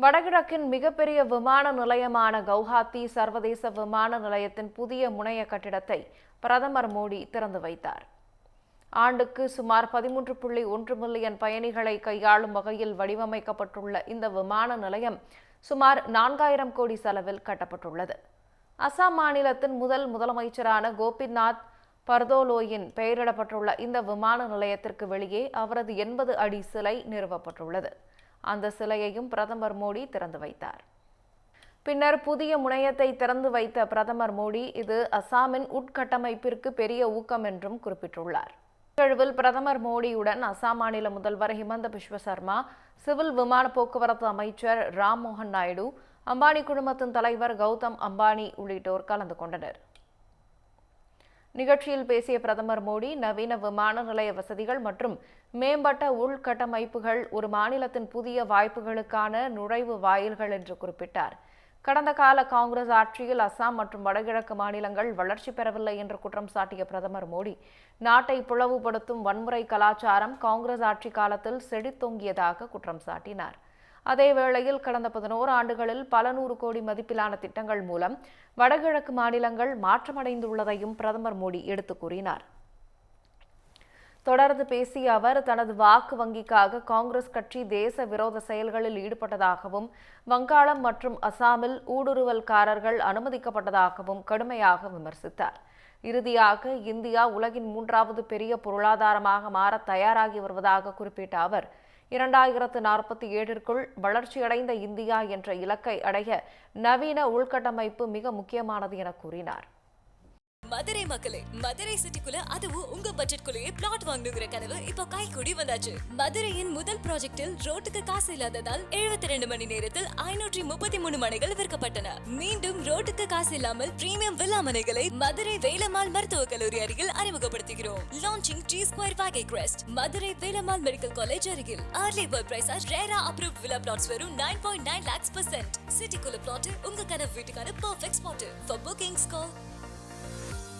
வடகிழக்கின் மிகப்பெரிய விமான நிலையமான கவுஹாத்தி சர்வதேச விமான நிலையத்தின் புதிய முனைய கட்டிடத்தை பிரதமர் மோடி திறந்து வைத்தார். ஆண்டுக்கு சுமார் 13.1 மில்லியன் பயணிகளை கையாளும் வகையில் வடிவமைக்கப்பட்டுள்ள இந்த விமான நிலையம் சுமார் 4000 கோடி செலவில் கட்டப்பட்டுள்ளது. அசாம் மாநிலத்தின் முதலமைச்சரான கோபிநாத் பர்தோலோயின் பெயரிடப்பட்டுள்ள இந்த விமான நிலையத்திற்கு வெளியே அவரது 80 அடி சிலை நிறுவப்பட்டுள்ளது. அந்த சிலையையும் பிரதமர் மோடி திறந்து வைத்தார். பின்னர் புதிய முனையத்தை திறந்து வைத்த பிரதமர் மோடி இது அசாமின் உட்கட்டமைப்பிற்கு பெரிய ஊக்கம் என்றும் குறிப்பிட்டுள்ளார். நிகழ்வில் பிரதமர் மோடியுடன் அசாம் மாநில முதல்வர் ஹிமந்த பிஸ்வ சர்மா, சிவில் விமான போக்குவரத்து அமைச்சர் ராம் மோகன் நாயுடு, அம்பானி குழுமத்தின் தலைவர் கௌதம் அம்பானி உள்ளிட்டோர் கலந்து கொண்டனர். நிகழ்ச்சியில் பேசிய பிரதமர் மோடி, நவீன விமான நிலைய வசதிகள் மற்றும் மேம்பட்ட உள்கட்டமைப்புகள் ஒரு மாநிலத்தின் புதிய வாய்ப்புகளுக்கான நுழைவு வாயில்கள் என்று குறிப்பிட்டார். கடந்த கால காங்கிரஸ் ஆட்சியில் அசாம் மற்றும் வடகிழக்கு மாநிலங்கள் வளர்ச்சி பெறவில்லை என்று குற்றம் சாட்டிய பிரதமர் மோடி, நாட்டை பிளவுபடுத்தும் வன்முறை கலாச்சாரம் காங்கிரஸ் ஆட்சி காலத்தில் செழித்தோங்கியதாக குற்றம் சாட்டினார். அதேவேளையில் கடந்த 11 ஆண்டுகளில் பல 100 கோடி மதிப்பிலான திட்டங்கள் மூலம் வடகிழக்கு மாநிலங்கள் மாற்றமடைந்துள்ளதையும் பிரதமர் மோடி எடுத்துக் கூறினார். தொடர்ந்து பேசிய அவர், தனது வாக்கு வங்கிக்காக காங்கிரஸ் கட்சி தேச விரோத செயல்களில் ஈடுபட்டதாகவும் வங்காளம் மற்றும் அசாமில் ஊடுருவல்காரர்கள் அனுமதிக்கப்பட்டதாகவும் கடுமையாக விமர்சித்தார். இறுதியாக இந்தியா உலகின் 3வது பெரிய பொருளாதாரமாக மாற தயாராகி வருவதாக குறிப்பிட்ட அவர், 2047ற்குள் வளர்ச்சியடைந்த இந்தியா என்ற இலக்கை அடைய நவீன உள்கட்டமைப்பு மிக முக்கியமானது என கூறினார். மதுரை மக்களே, மதுரை சிட்டிக்குள்ள அதுவும் உங்க பட்ஜெட்குள்ளேயே பிளாட் வாங்கணுங்கிற கனவு இப்போ கைக்கூடி வந்தாச்சு. மதுரையின் முதல் ப்ராஜெக்டில் ரோட்டுக்கு காசு இல்லாததால் 72 மணி நேரத்தில் 533 மனைகள் விற்கப்பட்டன. மீண்டும் ரோட்டுக்கு காசு இல்லாமல் பிரீமியம் வில்லா மனைகளை மதுரை வேலம்மாள் மருத்துவக் கல்லூரி அருகில் அறிமுகப்படுத்துகிறோம். Launching G Square Valley Crest, Madurai Velammal medical college அருகில். Early bird price RERA approved villa plots வெறும் 9.9 lakhs %. சிட்டிக்குள்ள பிளாட் உங்க கனவு வீட்டுக்கான perfect spot. For bookings call